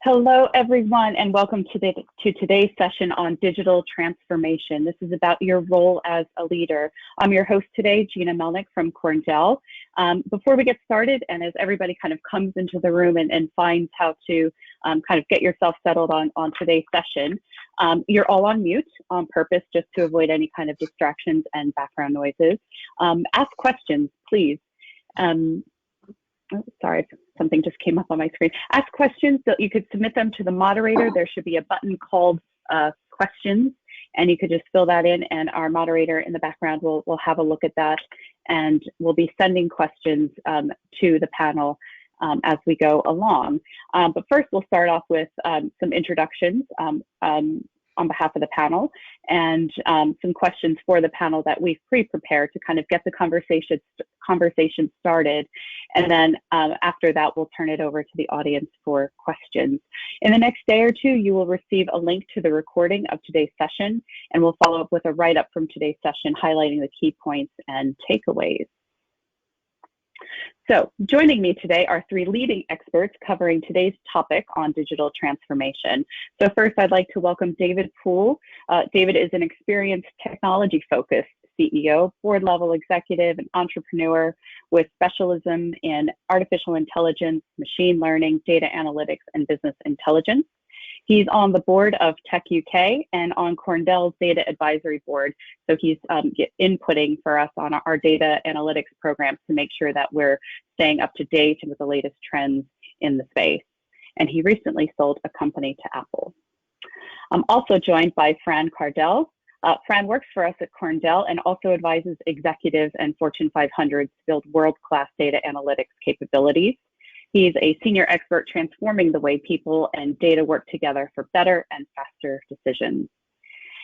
Hello, everyone, and welcome to today's session on digital transformation. This is about your role as a leader. I'm your host today, Jina Melnyk from Cornell. Before we get started, and as everybody kind of comes into the room and finds how to kind of get yourself settled on today's session, you're all on mute on purpose just to avoid any kind of distractions and background noises. Ask questions, please. Oh, sorry, something just came up on my screen. Ask questions, so you could submit them to the moderator. There should be a button called questions, and you could just fill that in, and our moderator in the background will have a look at that, and we'll be sending questions to the panel as we go along. But first, we'll start off with some introductions on behalf of the panel, and some questions for the panel that we've pre-prepared to kind of get the conversation started. And then after that, we'll turn it over to the audience for questions. In the next day or two, you will receive a link to the recording of today's session, and we'll follow up with a write-up from today's session highlighting the key points and takeaways. So joining me today are three leading experts covering today's topic on digital transformation. So first, I'd like to welcome David Poole. David is an experienced technology-focused CEO, board-level executive, and entrepreneur with specialism in artificial intelligence, machine learning, data analytics, and business intelligence. He's on the board of Tech UK and on Cornell's data advisory board. So he's inputting for us on our data analytics programs to make sure that we're staying up to date with the latest trends in the space. And he recently sold a company to Apple. I'm also joined by Fran Cardell. Fran works for us at Cornell and also advises executives and Fortune 500s to build world-class data analytics capabilities. He's a senior expert transforming the way people and data work together for better and faster decisions.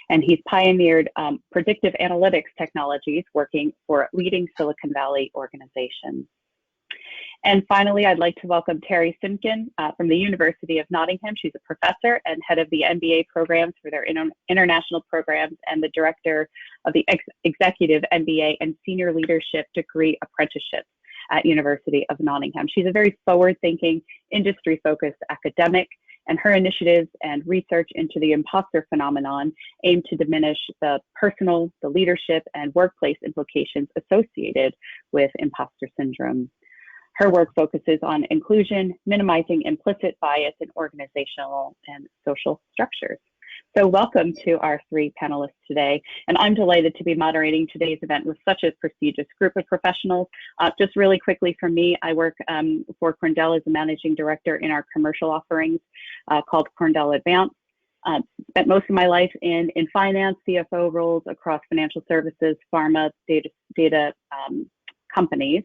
And he's pioneered predictive analytics technologies working for leading Silicon Valley organizations. And finally, I'd like to welcome Terry Simkin from the University of Nottingham. She's a professor and head of the MBA programs for their international programs and the director of the executive MBA and senior leadership degree apprenticeships at University of Nottingham. She's a very forward-thinking, industry-focused academic, and her initiatives and research into the imposter phenomenon aim to diminish the personal, the leadership, and workplace implications associated with imposter syndrome. Her work focuses on inclusion, minimizing implicit bias in organizational and social structures. So welcome to our three panelists today. And I'm delighted to be moderating today's event with such a prestigious group of professionals. Just really quickly from me, I work for Cornell as a managing director in our commercial offerings called Cornell Advance. Spent most of my life in finance, CFO roles across financial services, pharma, data companies.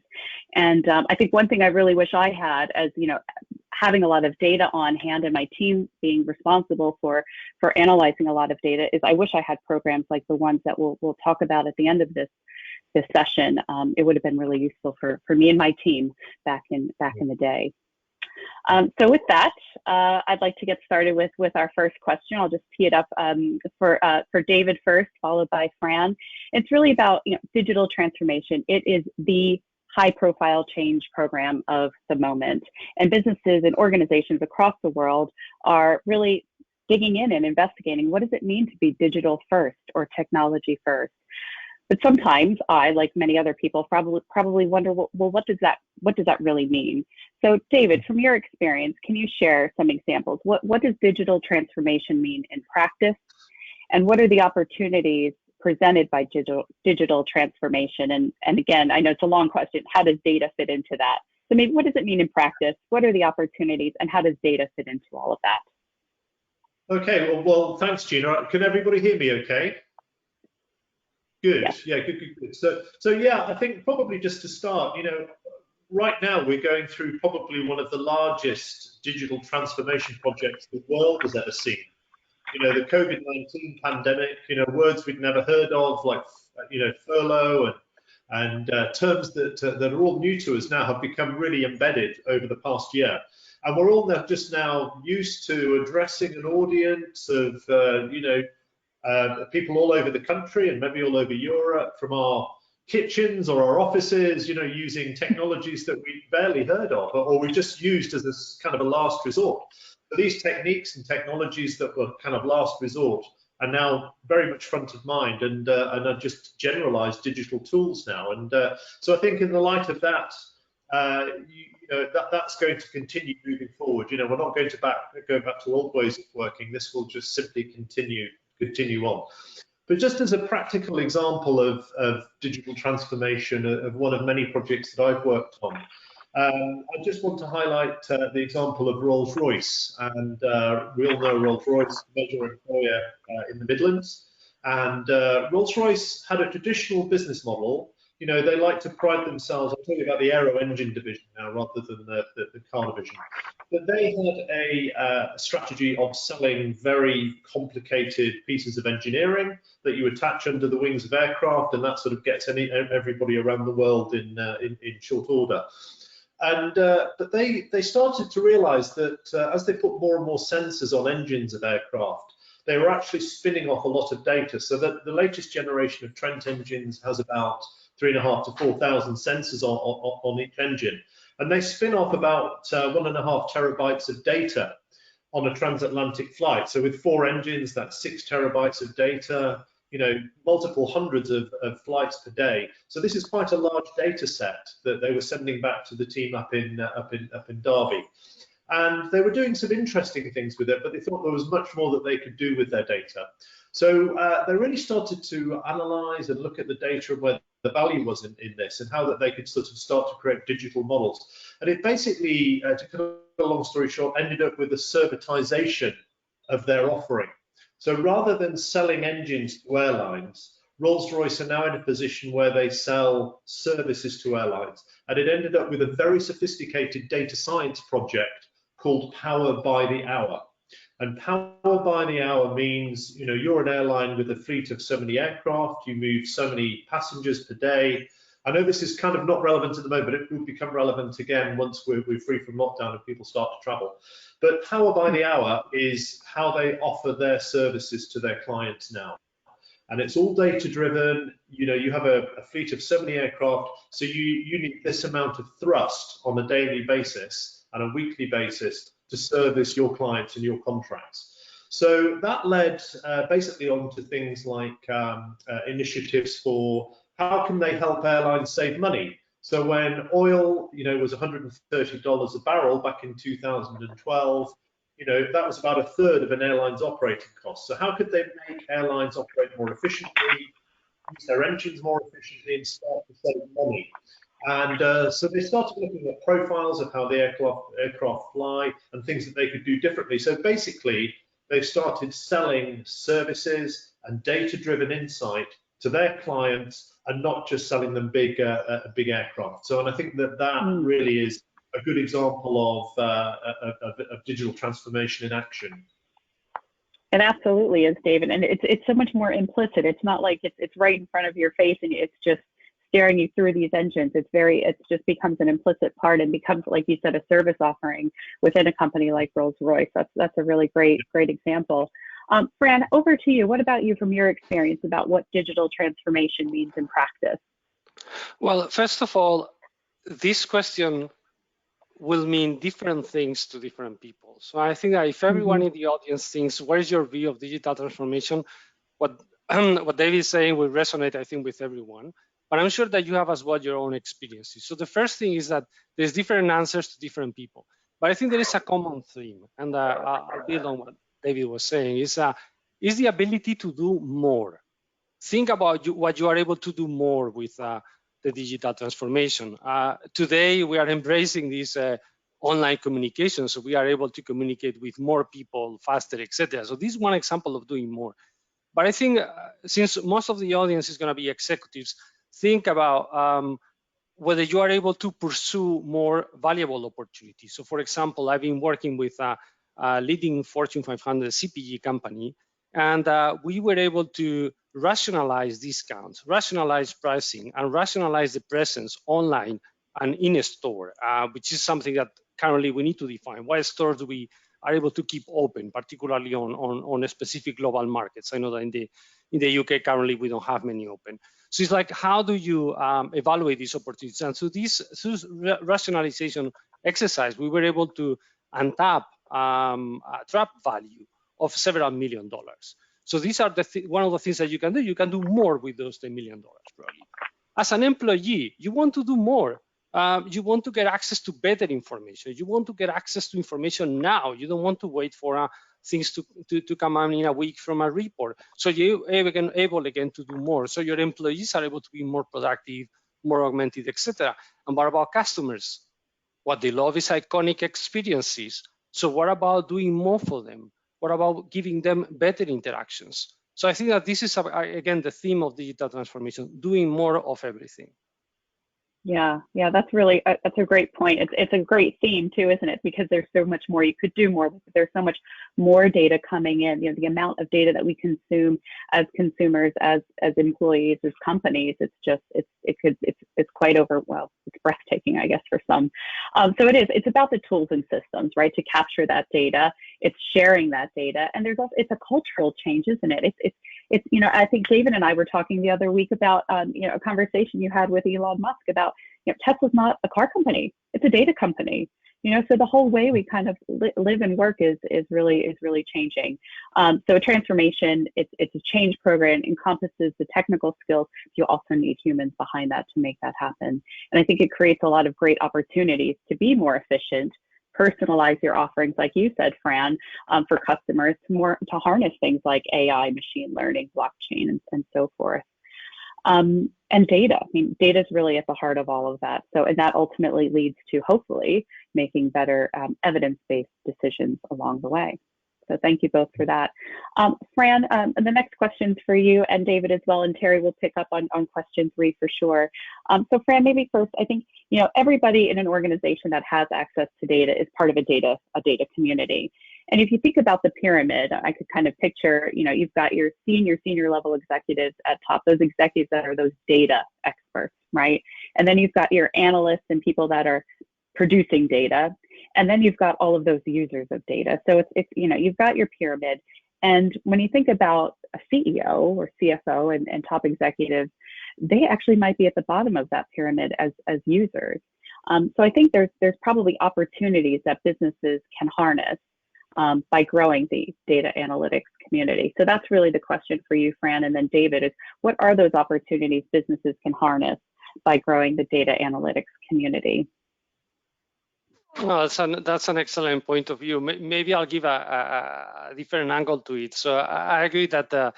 And I think one thing I really wish I had, as you know, having a lot of data on hand and my team being responsible for analyzing a lot of data, is I wish I had programs like the ones that we'll talk about at the end of this session. It would have been really useful for me and my team back in the day. So with that, I'd like to get started with our first question. I'll just tee it up for David first, followed by Fran. It's really about digital transformation. It is the high-profile change program of the moment, and businesses and organizations across the world are really digging in and investigating what does it mean to be digital first or technology first. But sometimes I, like many other people, probably wonder, well, what does that really mean? So, David, from your experience, can you share some examples? What does digital transformation mean in practice, and what are the opportunities presented by digital transformation? And again, I know it's a long question. How does data fit into that? So, maybe what does it mean in practice? What are the opportunities, and how does data fit into all of that? Okay. Well, thanks, Gina. Can everybody hear me? Okay. Good. Yeah, good. So yeah, I think probably just to start, right now we're going through probably one of the largest digital transformation projects the world has ever seen. The COVID-19 pandemic, words we'd never heard of, like, furlough and terms that are all new to us now have become really embedded over the past year. And we're all just now used to addressing an audience of, people all over the country and maybe all over Europe from our kitchens or our offices, using technologies that we barely heard of, or we just used as a kind of a last resort. But these techniques and technologies that were kind of last resort are now very much front of mind, and are just generalized digital tools now. And so I think in the light of that, that's going to continue moving forward. We're not going to go back to old ways of working. This will just simply continue on. But just as a practical example of digital transformation, of one of many projects that I've worked on, I just want to highlight the example of Rolls-Royce. And we all know Rolls-Royce, major employer in the Midlands. And Rolls-Royce had a traditional business model. They like to pride themselves. I'll tell you about the aero engine division now rather than the car division. But they had a strategy of selling very complicated pieces of engineering that you attach under the wings of aircraft, and that sort of gets everybody around the world in short order. And but they started to realize that as they put more and more sensors on engines of aircraft, they were actually spinning off a lot of data. So that the latest generation of Trent engines has about 3,500 to 4,000 sensors on each engine. And they spin off about 1.5 terabytes of data on a transatlantic flight. So with 4 engines, that's 6 terabytes of data, multiple hundreds of flights per day. So this is quite a large data set that they were sending back to the team up in Derby. And they were doing some interesting things with it, but they thought there was much more that they could do with their data. So they really started to analyze and look at the data and where the value was in this, and how that they could sort of start to create digital models. And it basically, to cut a long story short, ended up with a servitization of their offering. So rather than selling engines to airlines, Rolls-Royce are now in a position where they sell services to airlines. And it ended up with a very sophisticated data science project called Power by the Hour. And Power by the Hour means, you're an airline with a fleet of so many aircraft, you move so many passengers per day. I know this is kind of not relevant at the moment, but it will become relevant again once we're free from lockdown and people start to travel. But Power by the Hour is how they offer their services to their clients now. And it's all data driven. You have a fleet of so many aircraft, so you need this amount of thrust on a daily basis and a weekly basis to service your clients and your contracts. So that led basically on to things like initiatives for how can they help airlines save money. So when oil, was $130 a barrel back in 2012, that was about 1/3 of an airline's operating cost. So how could they make airlines operate more efficiently, use their engines more efficiently, and start to save money? And so they started looking at profiles of how the aircraft fly and things that they could do differently. So basically, they've started selling services and data-driven insight to their clients, and not just selling them big aircraft. So, and I think that really is a good example of digital transformation in action. It absolutely is, David, and it's so much more implicit. It's not like it's right in front of your face and it's just staring you through these engines. It just becomes an implicit part and becomes, like you said, a service offering within a company like Rolls-Royce. That's a really great example. Fran, over to you. What about you from your experience about what digital transformation means in practice? Well, first of all, this question will mean different things to different people. So I think that if everyone in the audience thinks, what is your view of digital transformation? What David is saying will resonate, I think, with everyone. But I'm sure that you have as well your own experiences. So the first thing is that there's different answers to different people. But I think there is a common theme, and I'll build on what David was saying, is the ability to do more. Think about what you are able to do more with the digital transformation. Today, we are embracing this online communication, so we are able to communicate with more people faster, etc. So this is one example of doing more. But I think since most of the audience is going to be executives, think about whether you are able to pursue more valuable opportunities. So for example, I've been working with a leading Fortune 500 CPG company, and we were able to rationalize discounts, rationalize pricing, and rationalize the presence online and in a store, which is something that currently we need to define. What stores do we are able to keep open, particularly on a specific global markets. I know that in the UK currently we don't have many open. So it's like, how do you evaluate these opportunities? And so this rationalization exercise, we were able to untap a trap value of several $1 million. So these are one of the things that you can do. You can do more with those $10 million probably. As an employee, you want to do more. You want to get access to better information. You want to get access to information now. You don't want to wait for things to come out in a week from a report. So you're able again to do more. So your employees are able to be more productive, more augmented, etc. And what about customers? What they love is iconic experiences. So what about doing more for them? What about giving them better interactions? So I think that this is, again, the theme of digital transformation, doing more of everything. Yeah, that's really, that's a great point. It's a great theme too, isn't it? Because there's so much more you could do more. There's so much more data coming in. You know, the amount of data that we consume as consumers, as employees, as companies, it's just, it's quite it's breathtaking, I guess, for some. So it's about the tools and systems, right, to capture that data. It's sharing that data, and there's also, it's a cultural change, isn't it? It's you know, I think David and I were talking the other week about you know, a conversation you had with Elon Musk about, you know, Tesla's not a car company, it's a data company. You know, so the whole way we kind of live and work is really changing. So a transformation, it's a change program, encompasses the technical skills. You also need humans behind that to make that happen. And I think it creates a lot of great opportunities to be more efficient, personalize your offerings, like you said, Fran, for customers to harness things like AI, machine learning, blockchain, and so forth. And data. I mean, data is really at the heart of all of that. So, and that ultimately leads to hopefully making better evidence-based decisions along the way. So thank you both for that. Fran, the next question's for you, and David as well, and Terry will pick up on question 3 for sure. So Fran, maybe first, I think, you know, everybody in an organization that has access to data is part of a data community. And if you think about the pyramid, I could kind of picture, you know, you've got your senior level executives at top, those executives that are those data experts, right? And then you've got your analysts and people that are producing data. And then you've got all of those users of data. So it's you know, you've got your pyramid. And when you think about a CEO or CFO and top executives, they actually might be at the bottom of that pyramid as users. So I think there's probably opportunities that businesses can harness by growing the data analytics community. So that's really the question for you, Fran. And then David, is what are those opportunities businesses can harness by growing the data analytics community? Well, that's an excellent point of view. Maybe I'll give a different angle to it. So I agree that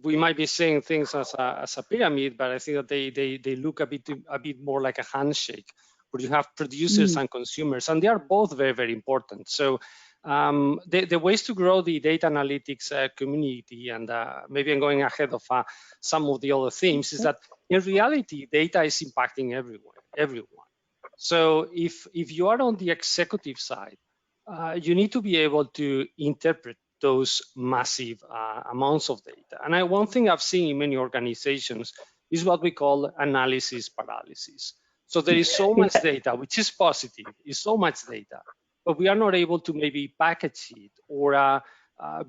we might be seeing things as a pyramid, but I think that they look a bit more like a handshake, where you have producers and consumers, and they are both very, very important. So the ways to grow the data analytics community, and maybe I'm going ahead of some of the other themes, is that in reality, data is impacting everyone. So if you are on the executive side, you need to be able to interpret those massive amounts of data. And one thing I've seen in many organizations is what we call analysis paralysis. So there is so much data, which is positive, is so much data, but we are not able to maybe package it or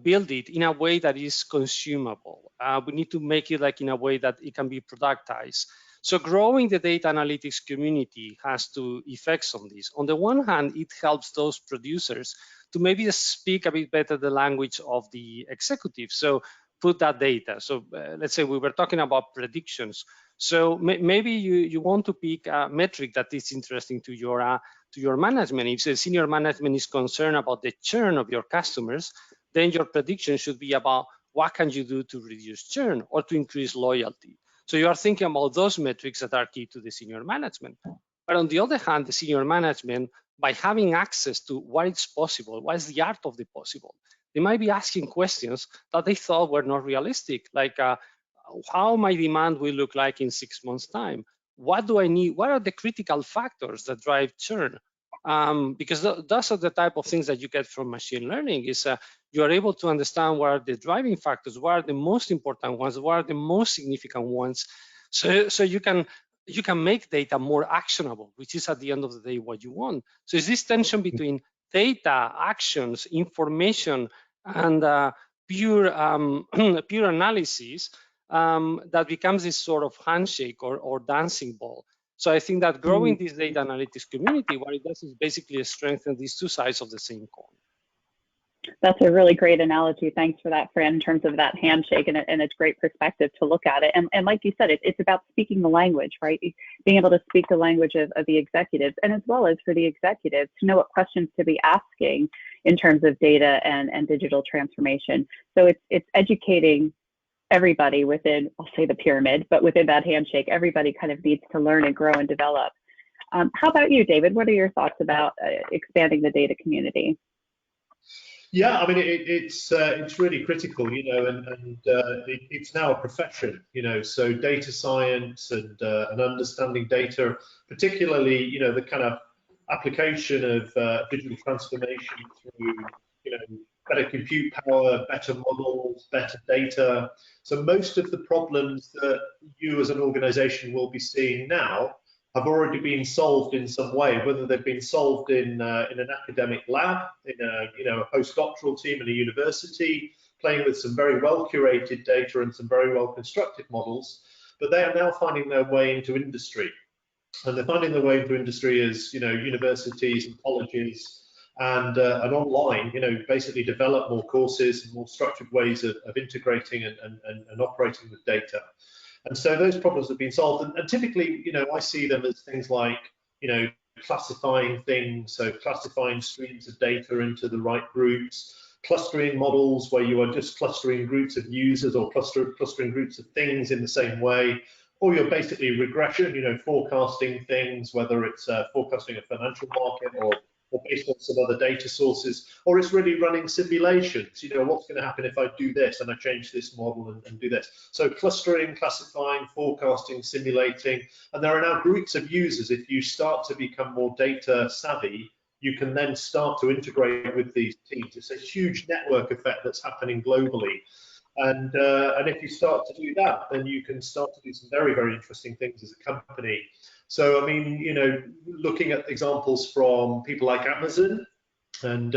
build it in a way that is consumable. We need to make it like in a way that it can be productized. So growing the data analytics community has two effects on this. On the one hand, it helps those producers to maybe speak a bit better the language of the executive. So put that data. So let's say we were talking about predictions. So maybe you want to pick a metric that is interesting to your management. If the senior management is concerned about the churn of your customers, then your prediction should be about what can you do to reduce churn or to increase loyalty. So you are thinking about those metrics that are key to the senior management. But on the other hand, the senior management, by having access to what is possible, what is the art of the possible, they might be asking questions that they thought were not realistic, like how my demand will look like in 6 months' time. What do I need? What are the critical factors that drive churn? Because those are the type of things that you get from machine learning is you are able to understand what are the driving factors, what are the most important ones, what are the most significant ones. So you can make data more actionable, which is at the end of the day what you want. So is this tension between data, actions, information, and pure pure analysis that becomes this sort of handshake or dancing ball. So I think that growing this data analytics community, what it does is basically strengthen these two sides of the same coin. That's a really great analogy. Thanks for that, Fran, in terms of that handshake, and it's great perspective to look at it. And like you said, it's about speaking the language, right? Being able to speak the language of the executives, and as well as for the executives to know what questions to be asking in terms of data and digital transformation. So it's educating everybody within, I'll say the pyramid, but within that handshake, everybody kind of needs to learn and grow and develop. How about you, David? What are your thoughts about expanding the data community? Yeah, I mean, it's really critical, you know, and it's now a profession, you know, so data science and understanding data, particularly, you know, the kind of application of digital transformation through, you know, better compute power, better models, better data. So most of the problems that you as an organization will be seeing now have already been solved in some way, whether they've been solved in an academic lab, in a postdoctoral team in a university, playing with some very well curated data and some very well constructed models, but they are now finding their way into industry. And they're finding their way into industry as, you know, universities and colleges and online, you know, basically develop more courses and more structured ways of integrating and operating with data. And so those problems have been solved. And typically, you know, I see them as things like, you know, classifying things, so classifying streams of data into the right groups, clustering models where you are just clustering groups of users or clustering groups of things in the same way, or you're basically regression, you know, forecasting things, whether it's forecasting a financial market or based on some other data sources, or it's really running simulations. You know, what's going to happen if I do this and I change this model and do this? So clustering, classifying, forecasting, simulating, and there are now groups of users. If you start to become more data savvy, you can then start to integrate with these teams. It's a huge network effect that's happening globally. And if you start to do that, then you can start to do some very, very interesting things as a company. So, I mean, you know, looking at examples from people like Amazon, and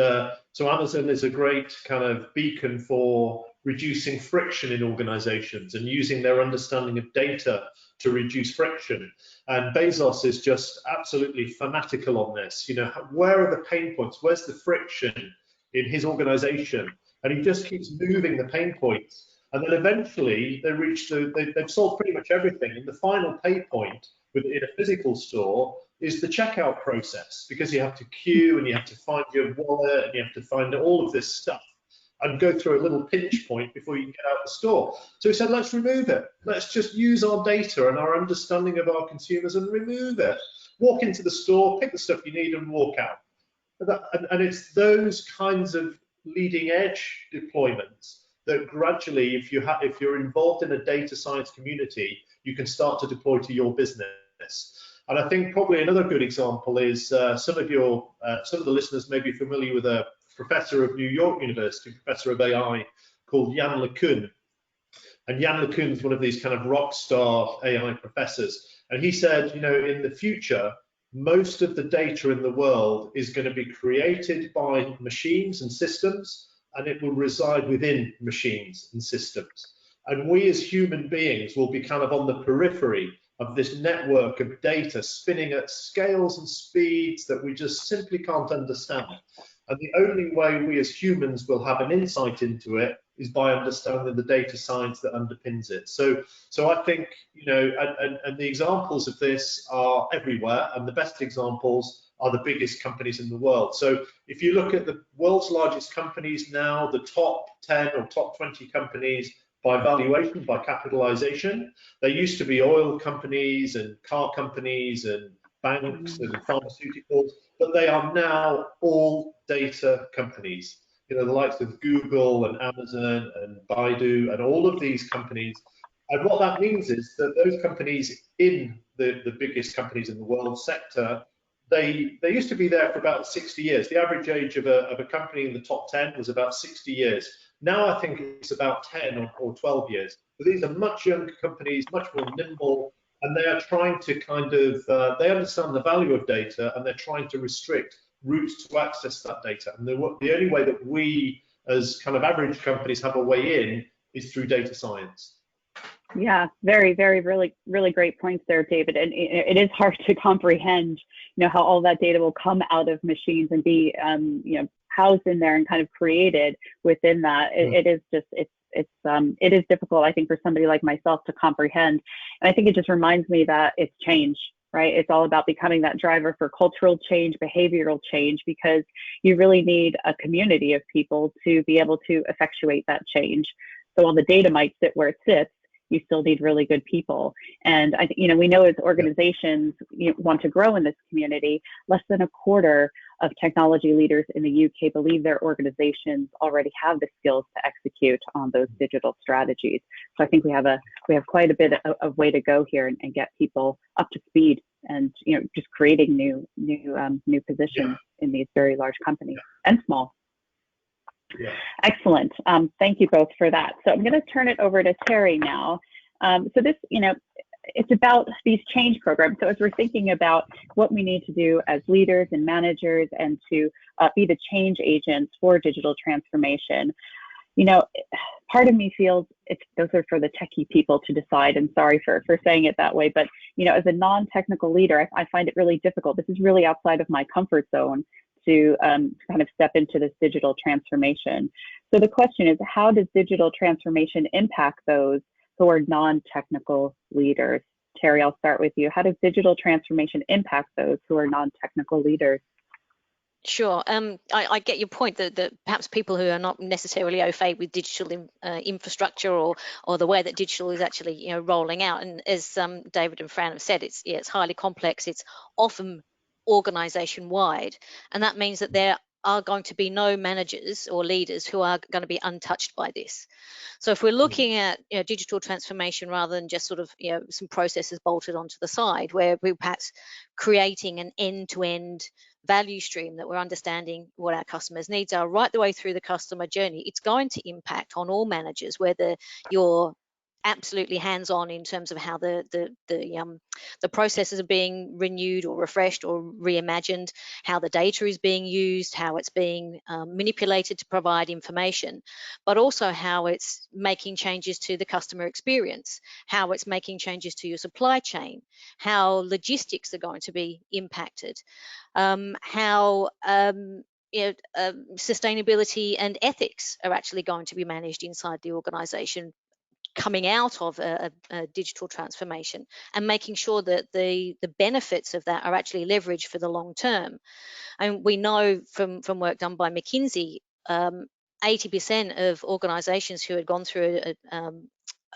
so Amazon is a great kind of beacon for reducing friction in organizations and using their understanding of data to reduce friction. And Bezos is just absolutely fanatical on this. You know, where are the pain points? Where's the friction in his organization? And he just keeps moving the pain points. And then eventually they reach they've solved pretty much everything. And the final pay point in a physical store is the checkout process, because you have to queue and you have to find your wallet and you have to find all of this stuff and go through a little pinch point before you can get out the store. So he said, let's remove it. Let's just use our data and our understanding of our consumers and remove it. Walk into the store, pick the stuff you need and walk out. And it's those kinds of leading edge deployments that gradually, if you're involved in a data science community, you can start to deploy to your business. And I think probably another good example is some of the listeners may be familiar with a professor of New York University, professor of AI, called Jan LeCun. And Jan LeCun is one of these kind of rock star AI professors. And he said, you know, in the future, most of the data in the world is going to be created by machines and systems, and it will reside within machines and systems. And we as human beings will be kind of on the periphery of this network of data spinning at scales and speeds that we just simply can't understand. And the only way we as humans will have an insight into it is by understanding the data science that underpins it. So I think, you know, and the examples of this are everywhere, and the best examples are the biggest companies in the world. So if you look at the world's largest companies now, the top 10 or top 20 companies by valuation, by capitalization, they used to be oil companies and car companies and banks and pharmaceuticals, but they are now all data companies. You know, the likes of Google and Amazon and Baidu and all of these companies. And what that means is that those companies in the biggest companies in the world sector, they used to be there for about 60 years. The average age of a company in the top 10 was about 60 years. Now I think it's about 10 or 12 years. So these are much younger companies, much more nimble, and they are trying to kind of, they understand the value of data, and they're trying to restrict routes to access that data. And the only way that we as kind of average companies have a way in is through data science. Yeah, really great points there, David. And it is hard to comprehend, how all that data will come out of machines and be, housed in there and kind of created within that. It is difficult, I think, for somebody like myself to comprehend. And I think it just reminds me that it's change, right? It's all about becoming that driver for cultural change, behavioral change, because you really need a community of people to be able to effectuate that change. So while the data might sit where it sits, you still need really good people. And I think, we know as organizations want to grow in this community, less than a quarter of technology leaders in the UK believe their organizations already have the skills to execute on those digital strategies. So I think we have quite a bit of way to go here and get people up to speed and, just creating new positions in these very large companies and small. Yeah. Excellent. Thank you both for that. So I'm going to turn it over to Terry now. So this, it's about these change programs. So as we're thinking about what we need to do as leaders and managers and to be the change agents for digital transformation, part of me feels those are for the techie people to decide, and sorry for saying it that way, but as a non-technical leader, I find it really difficult. This is really outside of my comfort zone to kind of step into this digital transformation. So the question is, how does digital transformation impact those who are non-technical leaders? Terry, I'll start with you. How does digital transformation impact those who are non-technical leaders? Sure. I get your point that perhaps people who are not necessarily au fait with digital infrastructure or the way that digital is actually rolling out. And as David and Fran have said, it's highly complex. It's often organization wide, and that means that there are going to be no managers or leaders who are going to be untouched by this. So if we're looking at digital transformation rather than just sort of some processes bolted onto the side, where we're perhaps creating an end-to-end value stream that we're understanding what our customers' needs are right the way through the customer journey, it's going to impact on all managers, whether you're absolutely hands-on in terms of how the processes are being renewed or refreshed or reimagined, how the data is being used, how it's being manipulated to provide information, but also how it's making changes to the customer experience, how it's making changes to your supply chain, how logistics are going to be impacted, how sustainability and ethics are actually going to be managed inside the organization coming out of a digital transformation, and making sure that the benefits of that are actually leveraged for the long term. And we know from work done by McKinsey, 80% of organizations who had gone through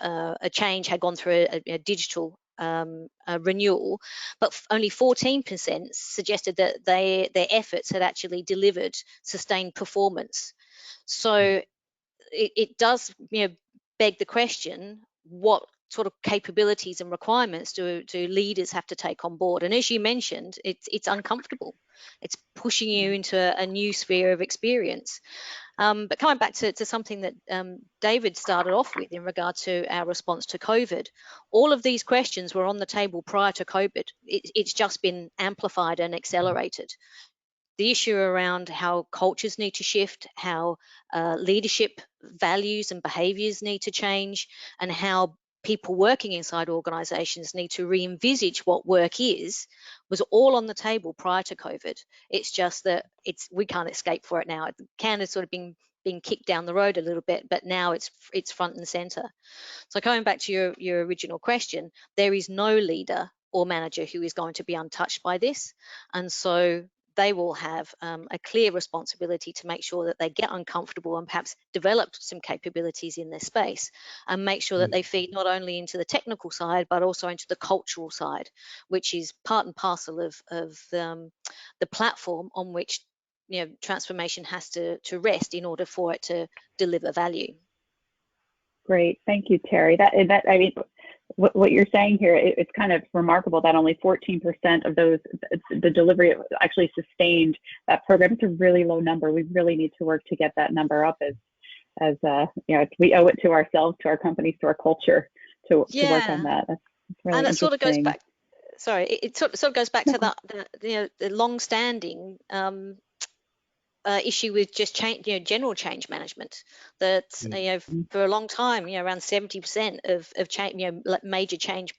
a change had gone through a digital renewal, but only 14% suggested that their efforts had actually delivered sustained performance. So it does beg the question, what sort of capabilities and requirements do leaders have to take on board? And as you mentioned, it's uncomfortable. It's pushing you into a new sphere of experience. But coming back to something that David started off with in regard to our response to COVID, all of these questions were on the table prior to COVID. It's just been amplified and accelerated. The issue around how cultures need to shift, how leadership values and behaviors need to change, and how people working inside organizations need to re-envisage what work is, was all on the table prior to COVID. It's just that we can't escape for it now. It can have sort of been kicked down the road a little bit, but now it's front and center. So going back to your original question, there is no leader or manager who is going to be untouched by this. And so they will have a clear responsibility to make sure that they get uncomfortable and perhaps develop some capabilities in their space, and make sure that they feed not only into the technical side, but also into the cultural side, which is part and parcel of the platform on which transformation has to rest in order for it to deliver value. Great, thank you, Terry. I mean, what you're saying here, it's kind of remarkable that only 14% of the delivery actually sustained that program. It's a really low number. We really need to work to get that number up as we owe it to ourselves, to our companies, to our culture to work on that. That's really and it sort of goes back sorry, it sort of goes back to the long-standing issue with just change, general change management. That for a long time, around 70% of change, major change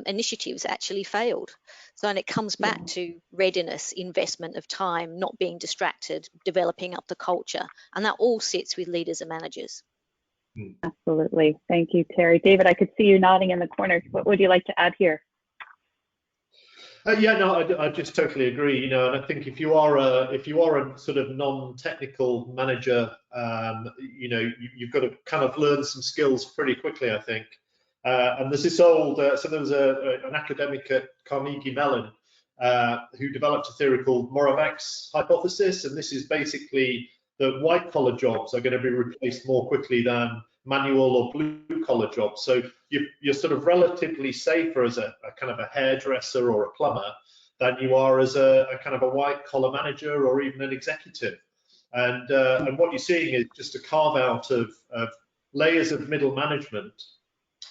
initiatives actually failed. So, and it comes back to readiness, investment of time, not being distracted, developing up the culture, and that all sits with leaders and managers. Absolutely. Thank you, Terry. David, I could see you nodding in the corner. What would you like to add here? Yeah, no, I just totally agree. And I think if you are a sort of non-technical manager, you've got to kind of learn some skills pretty quickly, I think. And there's this old, so there was an academic at Carnegie Mellon who developed a theory called Moravec's hypothesis, and this is basically that white-collar jobs are going to be replaced more quickly than manual or blue-collar jobs. So you're sort of relatively safer as a kind of a hairdresser or a plumber than you are as a kind of a white-collar manager or even an executive. And what you're seeing is just a carve-out of layers of middle management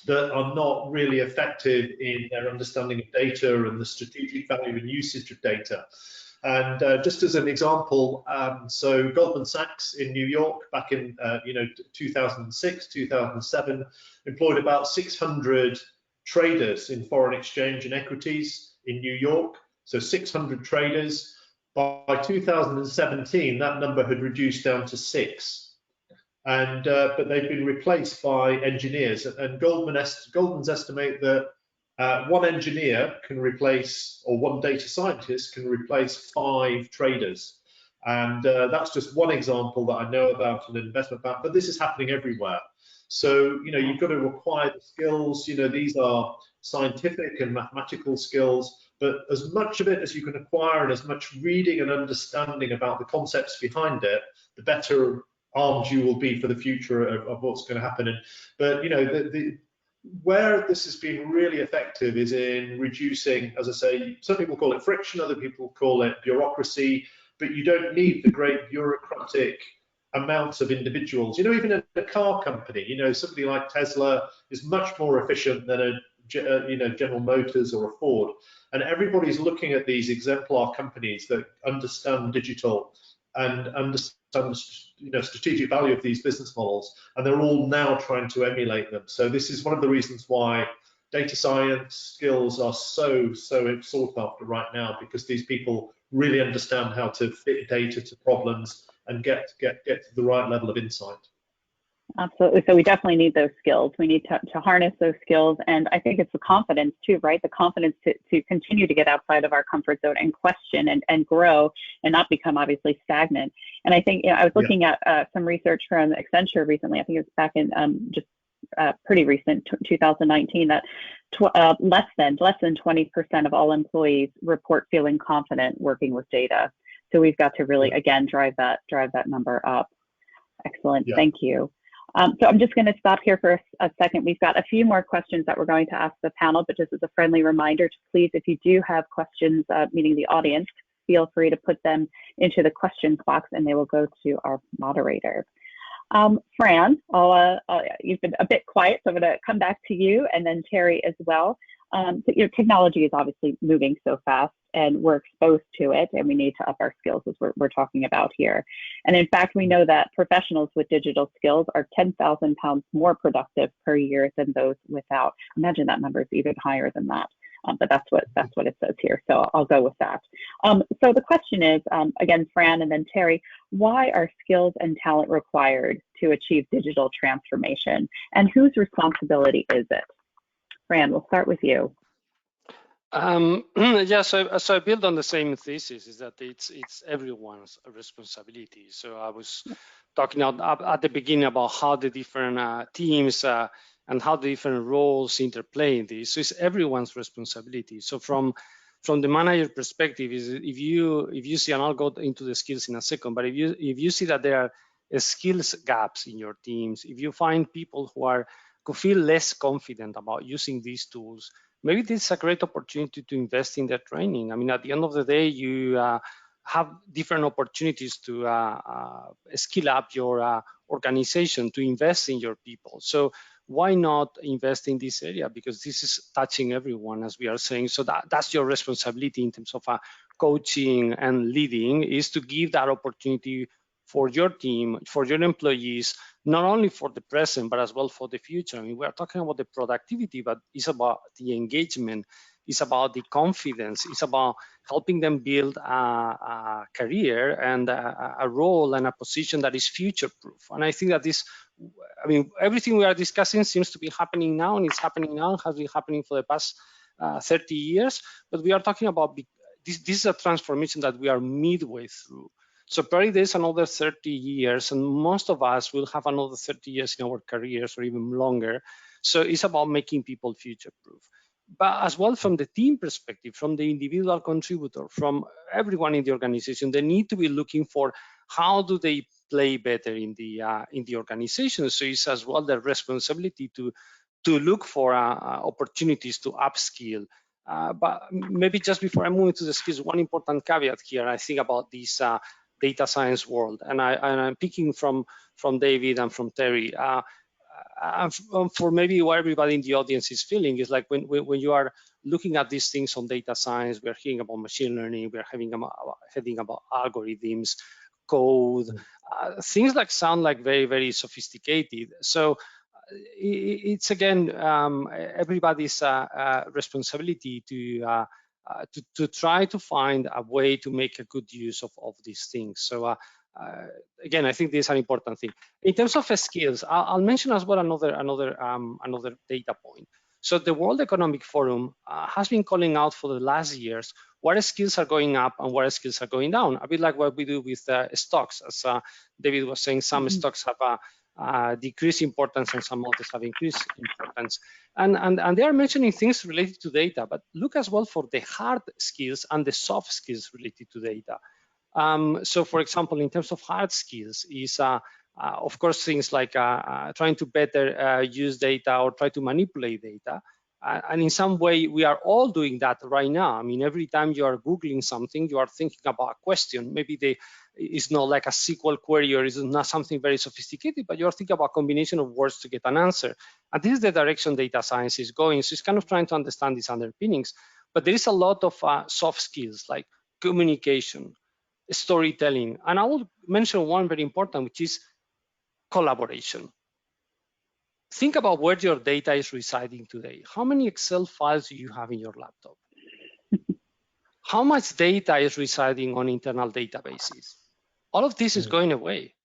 that are not really effective in their understanding of data and the strategic value and usage of data. And just as an example, so Goldman Sachs in New York back in 2006, 2007, employed about 600 traders in foreign exchange and equities in New York. So 600 traders. By 2017, that number had reduced down to 6. And but they've been replaced by engineers. And Goldman's estimate that one engineer can replace, or one data scientist can replace 5 traders. And that's just one example that I know about in an investment bank, but this is happening everywhere. So, you've got to acquire the skills. These are scientific and mathematical skills, but as much of it as you can acquire and as much reading and understanding about the concepts behind it, the better armed you will be for the future of what's going to happen. But where this has been really effective is in reducing, as I say, some people call it friction, other people call it bureaucracy, but you don't need the great bureaucratic amounts of individuals. Even in a car company, somebody like Tesla is much more efficient than a General Motors or a Ford. And everybody's looking at these exemplar companies that understand digital and understand strategic value of these business models, and they're all now trying to emulate them. So this is one of the reasons why data science skills are so sought after right now, because these people really understand how to fit data to problems and get to the right level of insight. Absolutely. So we definitely need those skills. We need to harness those skills. And I think it's the confidence too, right? The confidence to continue to get outside of our comfort zone and question and grow and not become obviously stagnant. And I think, I was looking at some research from Accenture recently. I think it was back in just pretty recent, 2019, that less than 20% of all employees report feeling confident working with data. So we've got to really, again, drive that number up. Excellent. Yeah. Thank you. So I'm just going to stop here for a second. We've got a few more questions that we're going to ask the panel, but just as a friendly reminder to please, if you do have questions, meaning the audience, feel free to put them into the questions box and they will go to our moderator. Fran, you've been a bit quiet, so I'm going to come back to you, and then Terry as well. So your technology is obviously moving so fast, and we're exposed to it, and we need to up our skills, as we're talking about here. And in fact, we know that professionals with digital skills are 10,000 pounds more productive per year than those without. Imagine that number is even higher than that. But that's what it says here, so I'll go with that. So the question is, again, Fran and then Terry, why are skills and talent required to achieve digital transformation, and whose responsibility is it? Fran, we'll start with you. Yeah, so I build on the same thesis, is that it's everyone's responsibility. So I was talking at the beginning about how the different teams and how the different roles interplay in this. So it's everyone's responsibility. So from the manager perspective, is if you see, and I'll go into the skills in a second, but if you see that there are skills gaps in your teams, if you find people who feel less confident about using these tools, maybe this is a great opportunity to invest in their training. I mean, at the end of the day, you have different opportunities to skill up your organization, to invest in your people. So why not invest in this area? Because this is touching everyone, as we are saying. So that's your responsibility in terms of coaching and leading, is to give that opportunity for your team, for your employees, not only for the present, but as well for the future. I mean, we are talking about the productivity, but it's about the engagement, it's about the confidence, it's about helping them build a career and a role and a position that is future-proof. And I think that this, I mean, everything we are discussing seems to be happening now, and it's happening now, has been happening for the past 30 years, but we are talking about this is a transformation that we are midway through. So probably there's another 30 years, and most of us will have another 30 years in our careers or even longer. So it's about making people future-proof. But as well, from the team perspective, from the individual contributor, from everyone in the organization, they need to be looking for how do they play better in the organization. So it's as well their responsibility to look for opportunities to upskill. But maybe just before I move into the skills, one important caveat here, I think about this data science world, and I'm picking from David and from Terry. For maybe what everybody in the audience is feeling is like when you are looking at these things on data science, we're hearing about machine learning, we're hearing about algorithms, code, things like sound like very, very sophisticated. So it's again everybody's responsibility to try to find a way to make a good use of these things. So again, I think this is an important thing. In terms of skills, I'll mention as well another data point. So the World Economic Forum has been calling out for the last years what skills are going up and what skills are going down. A bit like what we do with stocks, as David was saying, some stocks have decreased importance and some others have increased importance. And they are mentioning things related to data, but look as well for the hard skills and the soft skills related to data. So for example, in terms of hard skills is, of course, things like trying to better use data or try to manipulate data. And in some way, we are all doing that right now. I mean, every time you are Googling something, you are thinking about a question. Maybe it's not like a SQL query or it's not something very sophisticated, but you're thinking about a combination of words to get an answer. And this is the direction data science is going. So it's kind of trying to understand these underpinnings. But there is a lot of soft skills like communication, storytelling. And I will mention one very important, which is collaboration. Think about where your data is residing today. How many Excel files do you have in your laptop? How much data is residing on internal databases? All of this is going away.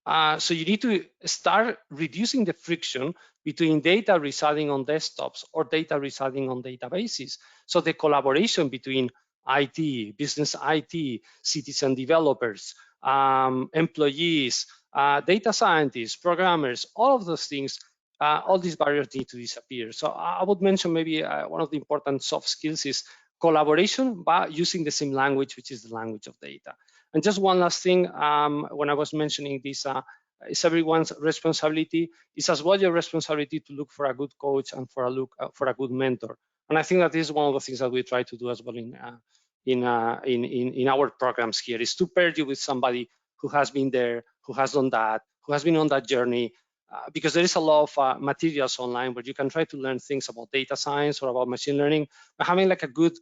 So you need to start reducing the friction between data residing on desktops or data residing on databases. So the collaboration between IT, business IT, citizen developers, employees, data scientists, programmers, all of those things, all these barriers need to disappear. So I would mention maybe one of the important soft skills is collaboration by using the same language, which is the language of data. And just one last thing, when I was mentioning this, it's everyone's responsibility. It's as well your responsibility to look for a good coach and for a good mentor. And I think that this is one of the things that we try to do as well in our programs here, is to pair you with somebody who has been there, who has done that, who has been on that journey. Because there is a lot of materials online where you can try to learn things about data science or about machine learning, but having like a good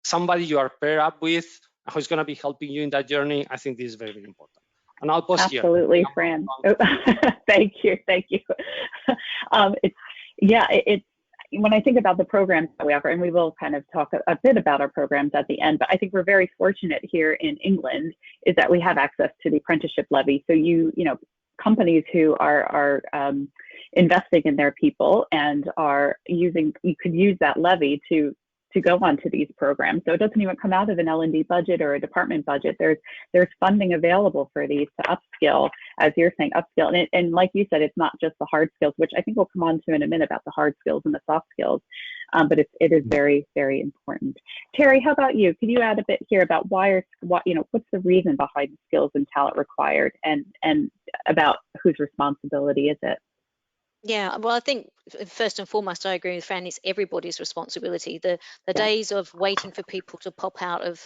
somebody you are paired up with who's going to be helping you in that journey, I think this is very, very important. And I'll pause here. Absolutely, Fran. Thank you. It's when I think about the programs that we offer, and we will kind of talk a bit about our programs at the end, but I think we're very fortunate here in England is that we have access to the apprenticeship levy. So you know, companies who are investing in their people and are using, you could use that levy to go onto these programs. So it doesn't even come out of an L&D budget or a department budget. There's funding available for these to upskill, as you're saying, upskill. And like you said, it's not just the hard skills, which I think we'll come on to in a minute about the hard skills and the soft skills, but it is very, very important. Terry, how about you? Can you add a bit here about what's the reason behind the skills and talent required, and about whose responsibility is it? Yeah, well, I think first and foremost, I agree with Fran. It's everybody's responsibility. The days of waiting for people to pop out of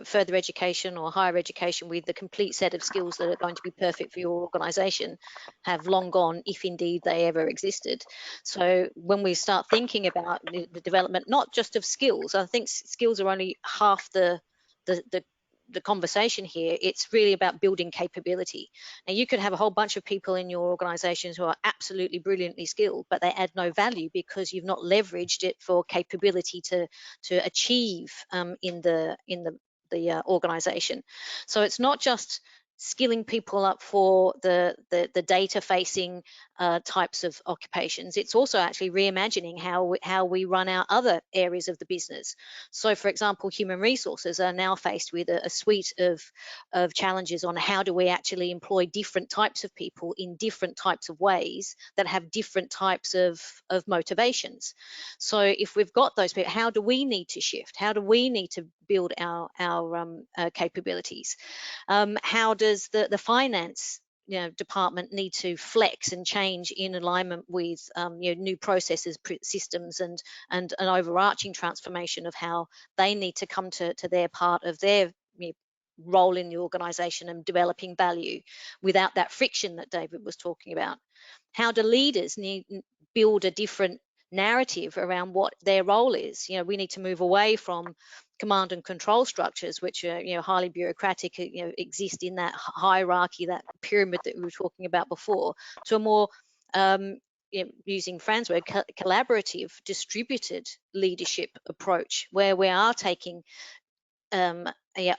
further education or higher education with the complete set of skills that are going to be perfect for your organisation have long gone, if indeed they ever existed. So when we start thinking about the development, not just of skills, I think skills are only half the conversation here. It's really about building capability. Now, you could have a whole bunch of people in your organizations who are absolutely brilliantly skilled, but they add no value because you've not leveraged it for capability to achieve in the organization. So it's not just skilling people up for the data facing types of occupations. It's also actually reimagining how we run our other areas of the business. So, for example, human resources are now faced with a suite of challenges on how do we actually employ different types of people in different types of ways that have different types of motivations. So if we've got those people, how do we need to shift? How do we need to build our capabilities? How does the finance department need to flex and change in alignment with new processes, systems, and an overarching transformation of how they need to come to their part of their role in the organization and developing value without that friction that David was talking about? How do leaders build a different narrative around what their role is? We need to move away from command and control structures, which are highly bureaucratic, exist in that hierarchy, that pyramid that we were talking about before, to a more using Fran's word, collaborative, distributed leadership approach, where we are taking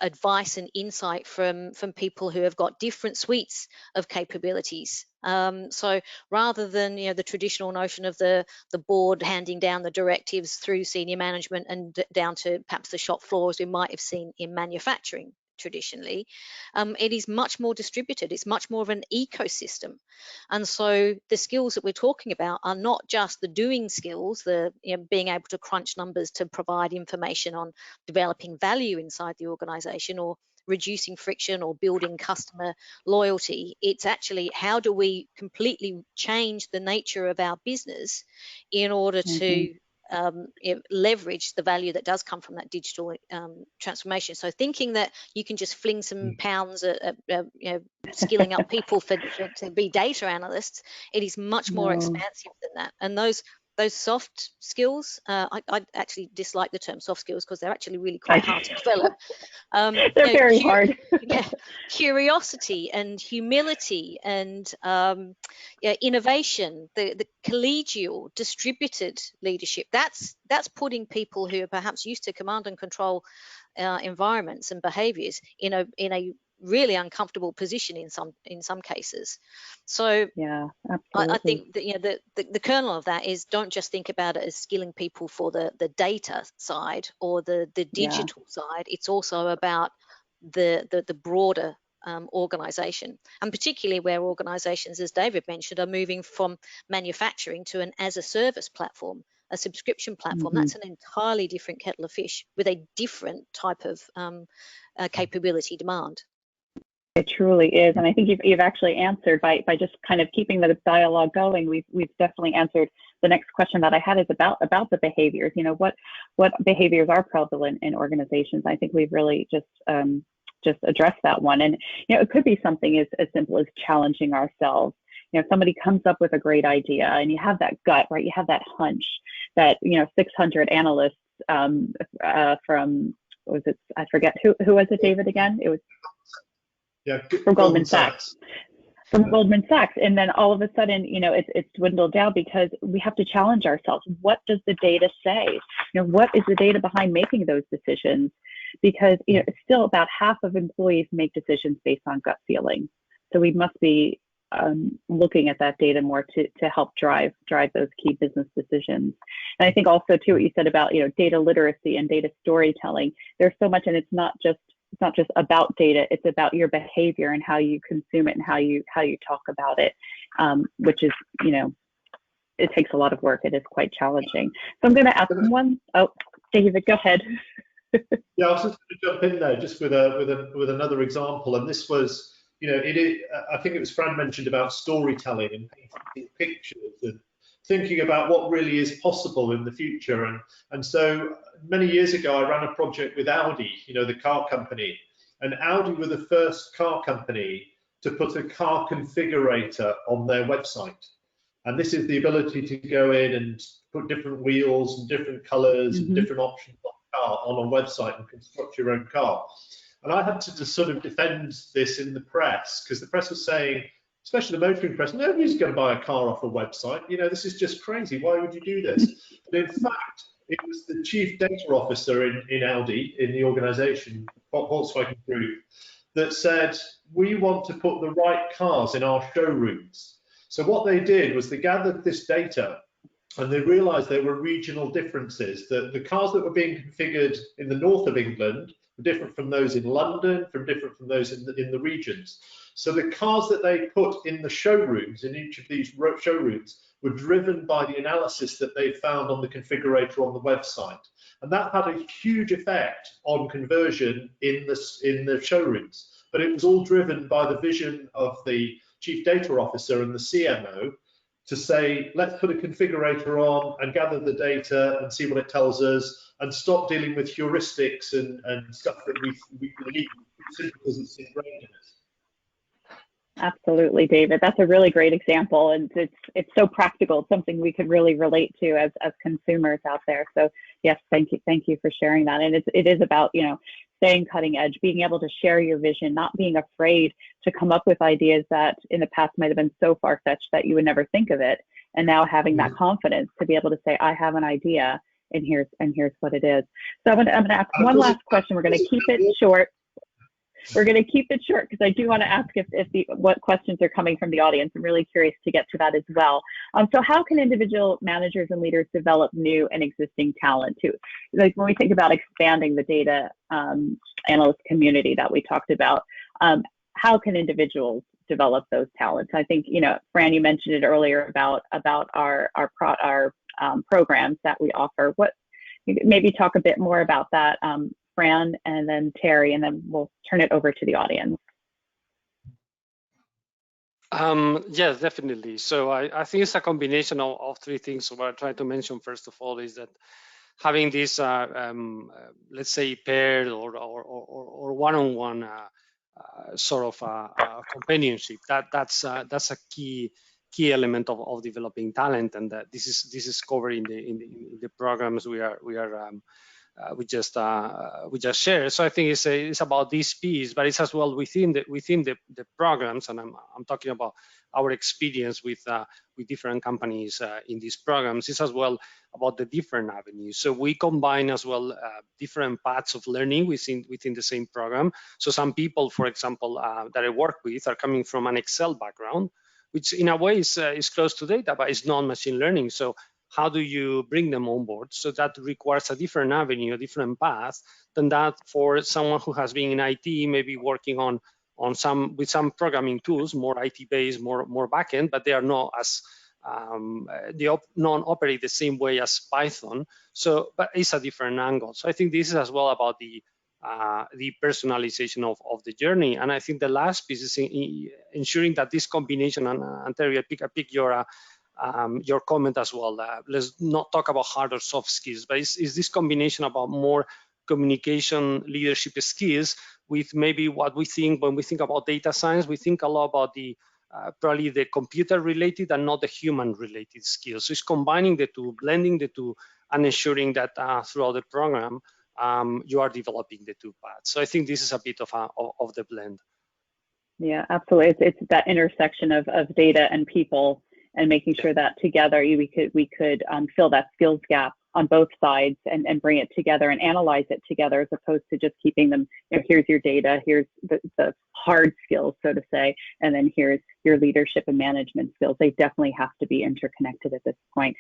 advice and insight from people who have got different suites of capabilities. So rather than the traditional notion of the board handing down the directives through senior management and down to perhaps the shop floor, as we might have seen in manufacturing traditionally, it is much more distributed. It's much more of an ecosystem. And so the skills that we're talking about are not just the doing skills, the being able to crunch numbers to provide information on developing value inside the organization or reducing friction or building customer loyalty. It's actually how do we completely change the nature of our business in order to leverage the value that does come from that digital transformation. So thinking that you can just fling some pounds at skilling up people to be data analysts, it is much more expansive than that. And those soft skills, I actually dislike the term soft skills because they're actually really quite hard to develop. They're very hard. Curiosity and humility and innovation, the collegial, distributed leadership. That's putting people who are perhaps used to command and control environments and behaviours in a really uncomfortable position in some cases. So yeah, absolutely. I think that the kernel of that is don't just think about it as skilling people for the data side or the digital side. It's also about the broader organization, and particularly where organizations, as David mentioned, are moving from manufacturing to an as a service platform, a subscription platform. That's an entirely different kettle of fish with a different type of capability demand. It truly is, and I think you've actually answered by just kind of keeping the dialogue going. We've definitely answered the next question that I had is about the behaviors. What behaviors are prevalent in organizations? I think we've really just addressed that one, and it could be something as simple as challenging ourselves. Somebody comes up with a great idea, and you have that gut, right? You have that hunch that 600 analysts from what was it? I forget who was it, David, again? It was. Yeah, from Goldman Sachs. From Goldman Sachs, and then all of a sudden, it's dwindled down because we have to challenge ourselves. What does the data say? What is the data behind making those decisions? Because it's still about half of employees make decisions based on gut feeling. So we must be looking at that data more to help drive those key business decisions. And I think also too what you said about data literacy and data storytelling. There's so much, and it's not just about data, it's about your behavior and how you consume it and how you talk about it, which is, it takes a lot of work. It is quite challenging. So I'm going to ask one. Oh, David, go ahead. Yeah, I was just going to jump in there just with another example, and this was you know, I think it was Fran mentioned about storytelling and painting pictures and thinking about what really is possible in the future. And so many years ago, I ran a project with Audi, you know, the car company, and Audi were the first car company to put a car configurator on their website. And this is the ability to go in and put different wheels and different colors and different options on a car on a website and construct your own car. And I had to just sort of defend this in the press, because the press was saying, especially the motoring press, nobody's going to buy a car off a website. You know, this is just crazy. Why would you do this? But in fact, it was the chief data officer in Audi, in the organization, Volkswagen Group, that said, we want to put the right cars in our showrooms. So what they did was they gathered this data, and they realized there were regional differences, that the cars that were being configured in the north of England were different from those in London, different from those in the regions. So the cars that they put in the showrooms, in each of these showrooms, were driven by the analysis that they found on the configurator on the website. And that had a huge effect on conversion in the showrooms. But it was all driven by the vision of the chief data officer and the CMO to say, let's put a configurator on and gather the data and see what it tells us, and stop dealing with heuristics and stuff that we believe simply because it's ingrained in us. Absolutely, David. That's a really great example, and it's so practical. It's something we could really relate to as consumers out there. So yes, thank you for sharing that. And it is about, you know, staying cutting edge, being able to share your vision, not being afraid to come up with ideas that in the past might have been so far-fetched that you would never think of it, and now having that confidence to be able to say, I have an idea, and here's what it is. So I'm going to ask one last question. We're going to keep it short. We're going to keep it short because I do want to ask what questions are coming from the audience. I'm really curious to get to that as well. So how can individual managers and leaders develop new and existing talent too? Like when we think about expanding the data analyst community that we talked about, how can individuals develop those talents? I think, you know, Fran, you mentioned it earlier about our programs that we offer. Maybe talk a bit more about that. Fran, and then Terry, and then we'll turn it over to the audience. Yes, definitely. So I think it's a combination of three things. So what I try to mention first of all is that having this, let's say, paired or one-on-one sort of companionship. That's a key element of developing talent, and that this is covered in the programs we just shared. So I think it's about this piece, but it's as well within the programs, and I'm talking about our experience with different companies in these programs. It's as well about the different avenues. So we combine as well different paths of learning within the same program. So some people, for example, that I work with are coming from an Excel background, which in a way is close to data, but it's not machine learning. So how do you bring them on board? So that requires a different avenue, a different path than that for someone who has been in IT, maybe working with some programming tools, more IT-based, more backend, but they are not as they don't operate the same way as Python. So, but it's a different angle. So I think this is as well about the personalization of the journey. And I think the last piece is ensuring that this combination, and Terry, I pick your comment as well. Let's not talk about hard or soft skills, but is this combination about more communication, leadership skills with maybe what we think when we think about data science. We think a lot about the probably the computer related and not the human related skills. So it's combining the two, blending the two, and ensuring that throughout the program you are developing the two paths. So I think this is a bit of the blend. Yeah, absolutely. It's that intersection of data and people, and making sure that together we could fill that skills gap on both sides and bring it together and analyze it together, as opposed to just keeping them, you know, here's your data, here's the hard skills, so to say, and then here's your leadership and management skills. They definitely have to be interconnected at this point.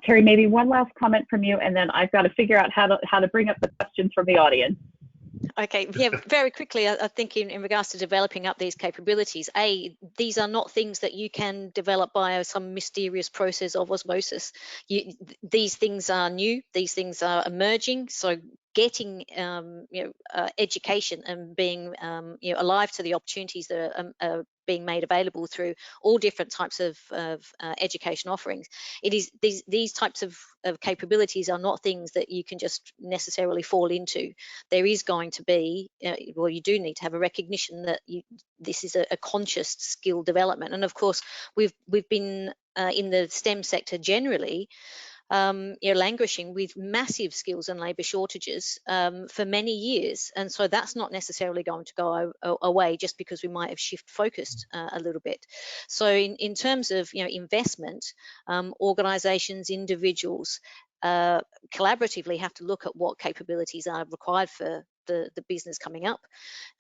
Terry, maybe one last comment from you, and then I've got to figure out how to bring up the questions from the audience. Okay, yeah, very quickly, I think in regards to developing up these capabilities, these are not things that you can develop by some mysterious process of osmosis. These things are new, these things are emerging, so getting education and being alive to the opportunities that are being made available through all different types of education offerings. It is these types of capabilities are not things that you can just necessarily fall into. There is going to be, well, you do need to have a recognition that this is a conscious skill development. And of course, we've been in the STEM sector generally, languishing with massive skills and labour shortages for many years, and so that's not necessarily going to go away just because we might have shift focused a little bit. So in terms of investment, organisations, individuals collaboratively have to look at what capabilities are required for the business coming up.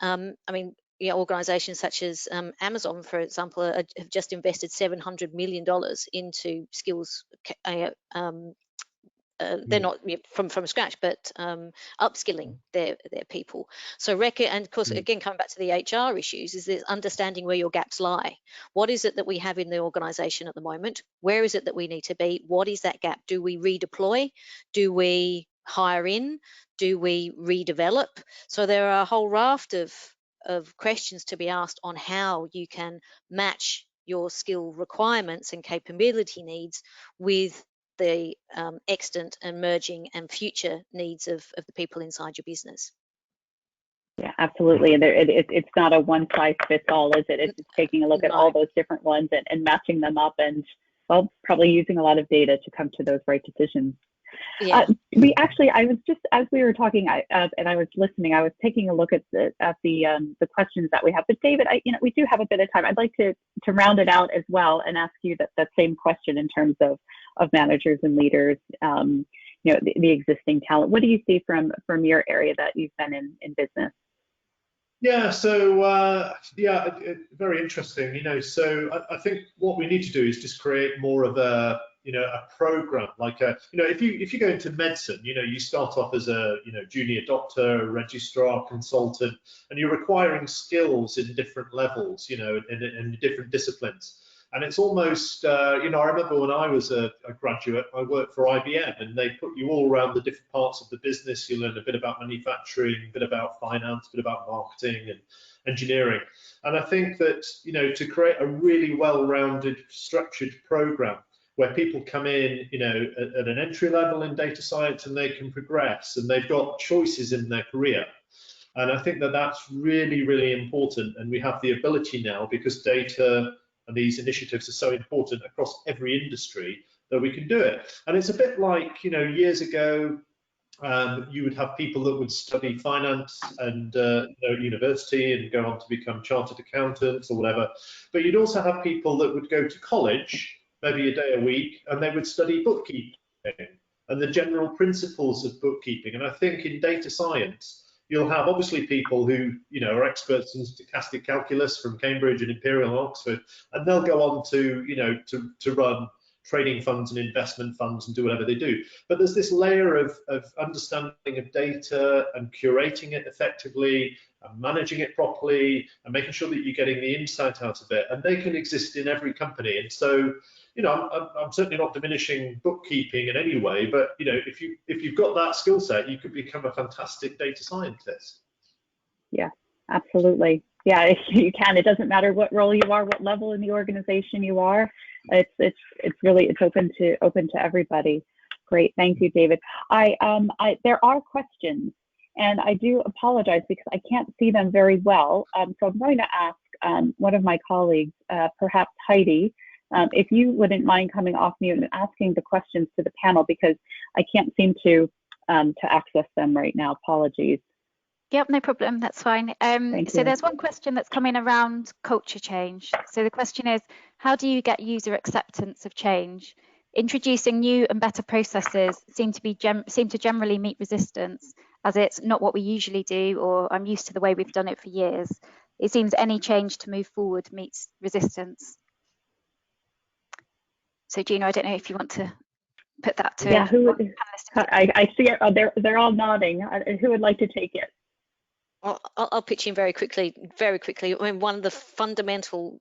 I mean, organisations such as Amazon, for example, have just invested $700 million into skills. They're not from scratch, but upskilling their people. So and of course, again, coming back to the HR issues, is this understanding where your gaps lie. What is it that we have in the organisation at the moment? Where is it that we need to be? What is that gap? Do we redeploy? Do we hire in? Do we redevelop? So there are a whole raft of questions to be asked on how you can match your skill requirements and capability needs with the extant, emerging and future needs of the people inside your business. Yeah, absolutely. And it's not a one size fits all, is it? It's just taking a look at all those different ones and matching them up, and well, probably using a lot of data to come to those right decisions. Yeah. I was just, as we were talking, and I was listening, I was taking a look at the questions that we have. But David, we do have a bit of time. I'd like to round it out as well and ask you that same question in terms of managers and leaders, the existing talent. What do you see from your area that you've been in business? Yeah, so very interesting. So I think what we need to do is just create more of a program, like if you go into medicine, you start off as a junior doctor, registrar, consultant, and you're requiring skills in different levels, in different disciplines. And it's almost, I remember when I was a graduate, I worked for IBM, and they put you all around the different parts of the business. You learn a bit about manufacturing, a bit about finance, a bit about marketing and engineering. And I think that, to create a really well-rounded, structured program where people come in, at an entry level in data science, and they can progress, and they've got choices in their career. And I think that that's really, really important. And we have the ability now, because data and these initiatives are so important across every industry, that we can do it. And it's a bit like, years ago, you would have people that would study finance and at university and go on to become chartered accountants or whatever. But you'd also have people that would go to college, maybe a day a week, and they would study bookkeeping and the general principles of bookkeeping. And I think in data science, you'll have obviously people who are experts in stochastic calculus from Cambridge and Imperial and Oxford, and they'll go on to to run trading funds and investment funds and do whatever they do. But there's this layer of understanding of data and curating it effectively and managing it properly and making sure that you're getting the insight out of it, and they can exist in every company. And so I'm certainly not diminishing bookkeeping in any way, but if you've got that skill set, you could become a fantastic data scientist. Yeah, absolutely. Yeah, you can. It doesn't matter what role you are, what level in the organization you are. It's open to everybody. Great, thank you, David. There are questions, and I do apologize because I can't see them very well. So I'm going to ask one of my colleagues, perhaps Heidi, if you wouldn't mind coming off mute and asking the questions to the panel, because I can't seem to access them right now. Apologies. Yep, no problem. That's fine. So there's one question that's coming around culture change. So the question is, how do you get user acceptance of change? Introducing new and better processes seem to generally meet resistance, as it's not what we usually do, or I'm used to the way we've done it for years. It seems any change to move forward meets resistance. So Gina, I don't know if you want to put that to. Yeah, I see it. They're all nodding. Who would like to take it? I'll pitch in very quickly. I mean, one of the fundamental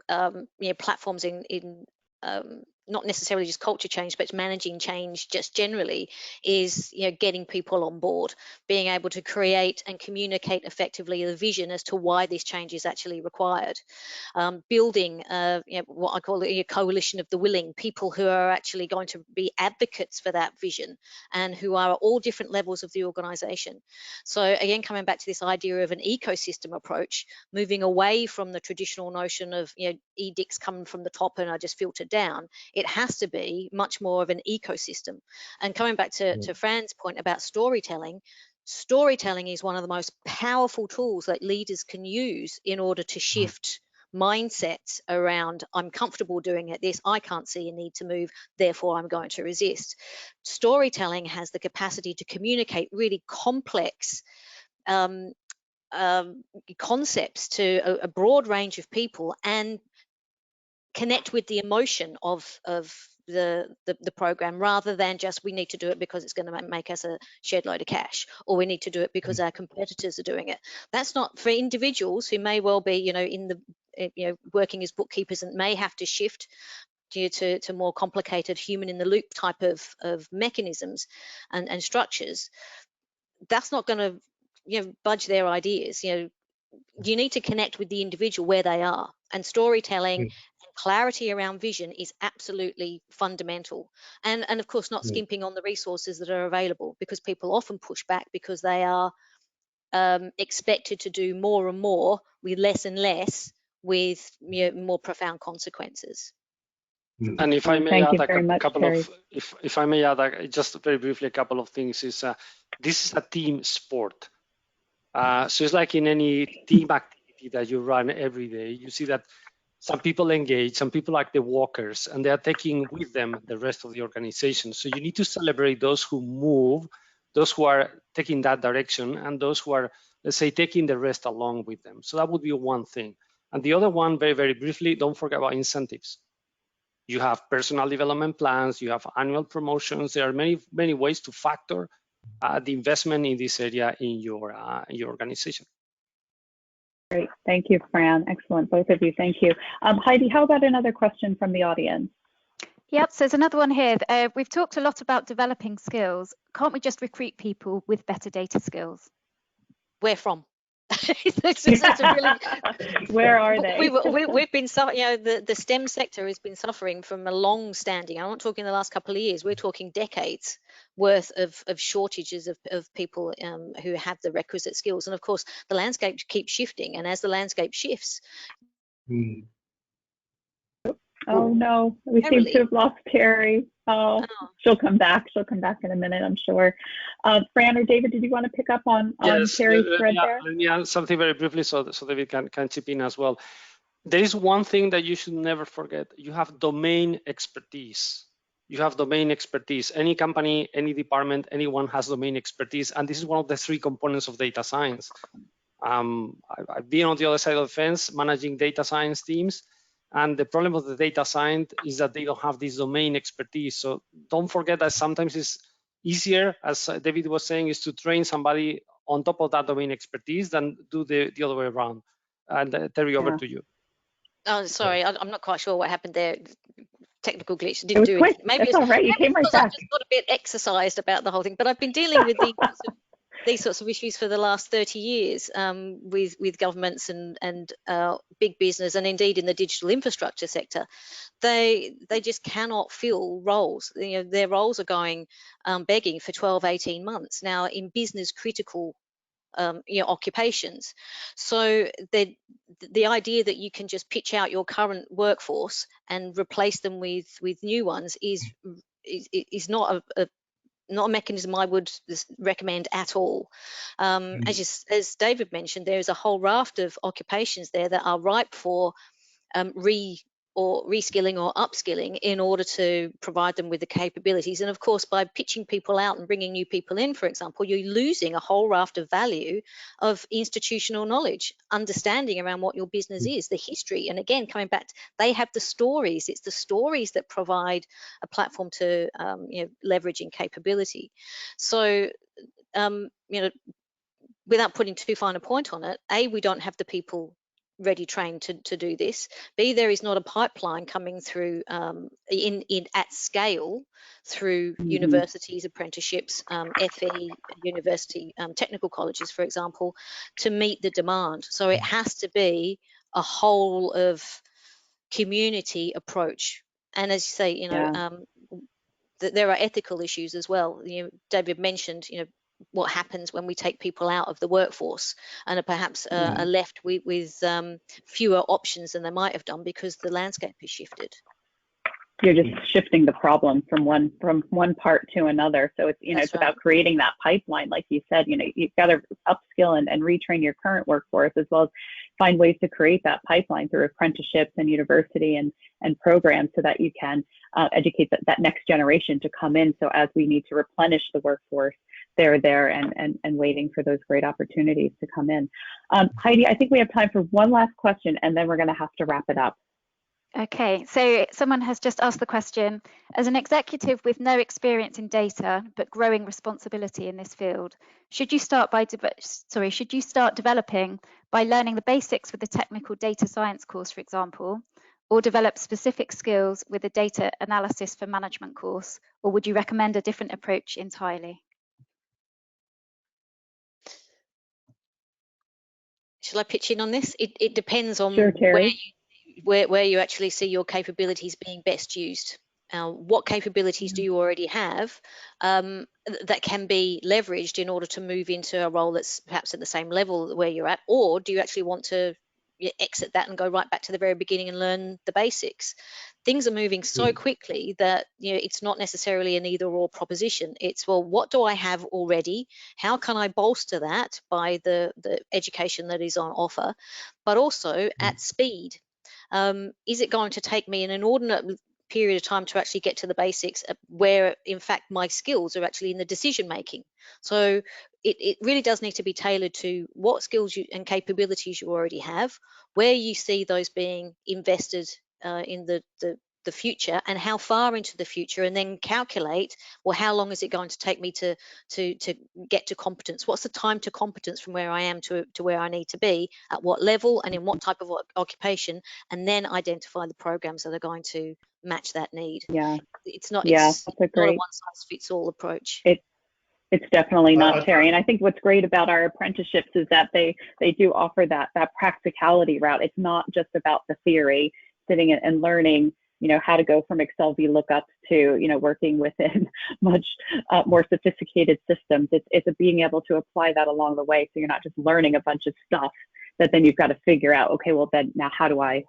platforms in not necessarily just culture change, but managing change just generally, is getting people on board, being able to create and communicate effectively the vision as to why this change is actually required, building what I call a coalition of the willing, people who are actually going to be advocates for that vision and who are at all different levels of the organization. So again, coming back to this idea of an ecosystem approach, moving away from the traditional notion of edicts coming from the top and are just filtered down. It has to be much more of an ecosystem. And coming back to Fran's point about storytelling, storytelling is one of the most powerful tools that leaders can use in order to shift mindsets around, I'm comfortable doing it this, I can't see a need to move, therefore I'm going to resist. Storytelling has the capacity to communicate really complex concepts to a broad range of people and connect with the emotion of the program, rather than just we need to do it because it's going to make us a shed load of cash, or we need to do it because our competitors are doing it. That's not for individuals who may well be in the working as bookkeepers and may have to shift due to more complicated human in the loop type of mechanisms and structures. That's not going to budge their ideas. You need to connect with the individual where they are, and storytelling and clarity around vision is absolutely fundamental. And of course, not skimping on the resources that are available, because people often push back because they are expected to do more and more with less and less, with more profound consequences. And if I may add a couple of, if I may add just very briefly a couple of things, is this is a team sport. So it's like in any team activity that you run every day, you see that some people engage, some people like the walkers, and they are taking with them the rest of the organization. So you need to celebrate those who move, those who are taking that direction, and those who are, let's say, taking the rest along with them. So that would be one thing. And the other one, very, very briefly, don't forget about incentives. You have personal development plans, you have annual promotions. There are many, many ways to factor the investment in this area in your organization. Great, thank you, Fran. Excellent, both of you, thank you. Heidi, how about another question from the audience? Yep, so there's another one here. We've talked a lot about developing skills. Can't we just recruit people with better data skills? Where from? It's really, where are they? We've been, the STEM sector has been suffering from a long-standing, I'm not talking the last couple of years, we're talking decades worth of shortages of people who have the requisite skills. And of course, the landscape keeps shifting, and as the landscape shifts, oh no, we seem to have lost Terry. Oh, she'll come back. She'll come back in a minute, I'm sure. Fran or David, did you want to pick up on Terry's thread there? Yeah, something very briefly so David can chip in as well. There is one thing that you should never forget. You have domain expertise. You have domain expertise. Any company, any department, anyone has domain expertise. And this is one of the three components of data science. I've been on the other side of the fence managing data science teams. And the problem of the data science is that they don't have this domain expertise. So don't forget that sometimes it's easier, as David was saying, is to train somebody on top of that domain expertise than do the other way around. And Terry, over to you. Oh, sorry, I'm not quite sure what happened there. Technical glitch, didn't do anything. Maybe it's all right. You came right back. I just got a bit exercised about the whole thing, but I've been dealing with these sorts of issues for the last 30 years with governments and big business, and indeed in the digital infrastructure sector. They just cannot fill roles. Their roles are going begging for 12, 18 months now in business critical occupations. So the idea that you can just pitch out your current workforce and replace them with new ones is not a mechanism I would recommend at all. As David mentioned, there's a whole raft of occupations there that are ripe for reskilling or upskilling in order to provide them with the capabilities. And of course, by pitching people out and bringing new people in, for example, you're losing a whole raft of value of institutional knowledge, understanding around what your business is, the history. And again, coming back, they have the stories. It's the stories that provide a platform to leveraging capability. So, without putting too fine a point on it, we don't have the people ready trained to do this. B, there is not a pipeline coming through at scale through universities, apprenticeships, FE, university technical colleges, for example, to meet the demand. So it has to be a whole of community approach. And as you say, you know, there are ethical issues as well. You know, David mentioned, you know, what happens when we take people out of the workforce and are perhaps are left with fewer options than they might have done because the landscape has shifted. You're just shifting the problem from one part to another. So it's, you know, it's about creating that pipeline, like you said. You know, you've got to upskill and retrain your current workforce, as well as find ways to create that pipeline through apprenticeships and university and programs, so that you can educate that next generation to come in. So as we need to replenish the workforce, they're there and waiting for those great opportunities to come in. Heidi, I think we have time for one last question, and then we're going to have to wrap it up. Okay, so someone has just asked the question: as an executive with no experience in data but growing responsibility in this field, should you start developing by learning the basics with the technical data science course, for example, or develop specific skills with a data analysis for management course, or would you recommend a different approach entirely? Shall I pitch in on this? It depends on Sure, where you actually see your capabilities being best used. What capabilities do you already have that can be leveraged in order to move into a role that's perhaps at the same level where you're at, or do you actually want to exit that and go right back to the very beginning and learn the basics? Things are moving so quickly that, you know, it's not necessarily an either or proposition. It's, well, what do I have already? How can I bolster that by the education that is on offer, but also at speed? Is it going to take me an inordinate period of time to actually get to the basics where in fact my skills are actually in the decision making? So it really does need to be tailored to what skills and capabilities you already have, where you see those being invested in the future, and how far into the future, and then calculate, well, how long is it going to take me to get to competence? What's the time to competence from where I am to where I need to be, at what level and in what type of occupation, and then identify the programs that are going to match that need. It's not a one-size-fits-all approach. It's definitely not, Terry. And I think what's great about our apprenticeships is that they do offer that practicality route. It's not just about the theory, sitting and learning, you know, how to go from Excel VLOOKUPs to, you know, working within much more sophisticated systems. It's being able to apply that along the way, so you're not just learning a bunch of stuff that then you've got to figure out, okay, well then now how do I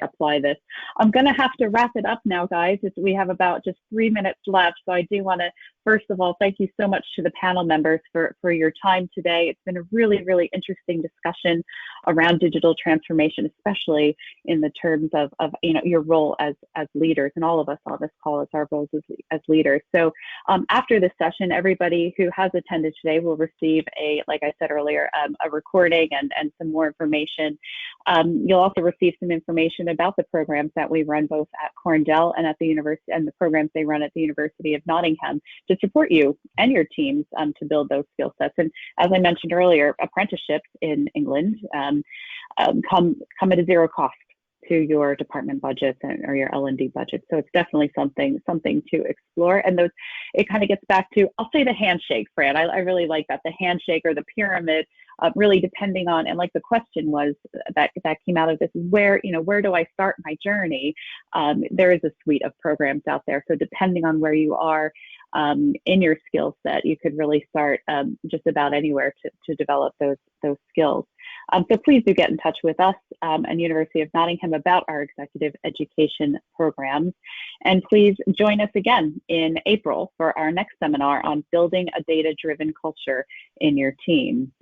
apply this? I'm going to have to wrap it up now, guys. We have about just 3 minutes left. So I do want to, first of all, thank you so much to the panel members for your time today. It's been a really, really interesting discussion around digital transformation, especially in the terms of you know, your role as leaders, and all of us on this call, it's our roles as leaders. So after this session, everybody who has attended today will receive like I said earlier, a recording and some more information. You'll also receive some information about the programs that we run both at Cornell and at the university, and the programs they run at the University of Nottingham, to support you and your teams to build those skill sets. And as I mentioned earlier, apprenticeships in England come at a zero cost to your department budgets or your L&D budget. So it's definitely something to explore. And it kind of gets back to, I'll say, the handshake, Fran. I really like that, the handshake or the pyramid, really depending on, and like the question was that came out of this, where do I start my journey? There is a suite of programs out there. So depending on where you are in your skill set, you could really start just about anywhere to develop those skills. So please do get in touch with us and University of Nottingham about our executive education programs. And please join us again in April for our next seminar on building a data-driven culture in your team.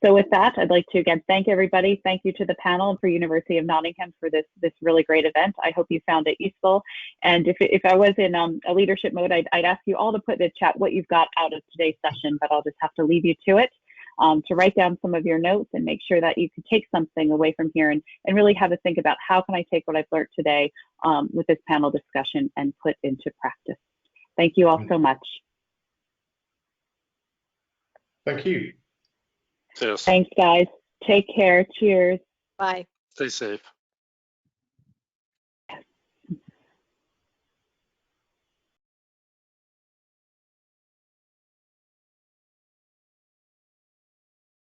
So with that, I'd like to again thank everybody. Thank you to the panel and for University of Nottingham for this really great event. I hope you found it useful. And if I was in a leadership mode, I'd ask you all to put in the chat what you've got out of today's session, but I'll just have to leave you to it. To write down some of your notes and make sure that you can take something away from here and really have a think about, how can I take what I've learned today with this panel discussion and put into practice. Thank you all so much. Thank you. Cheers. Thanks, guys. Take care. Cheers. Bye. Stay safe.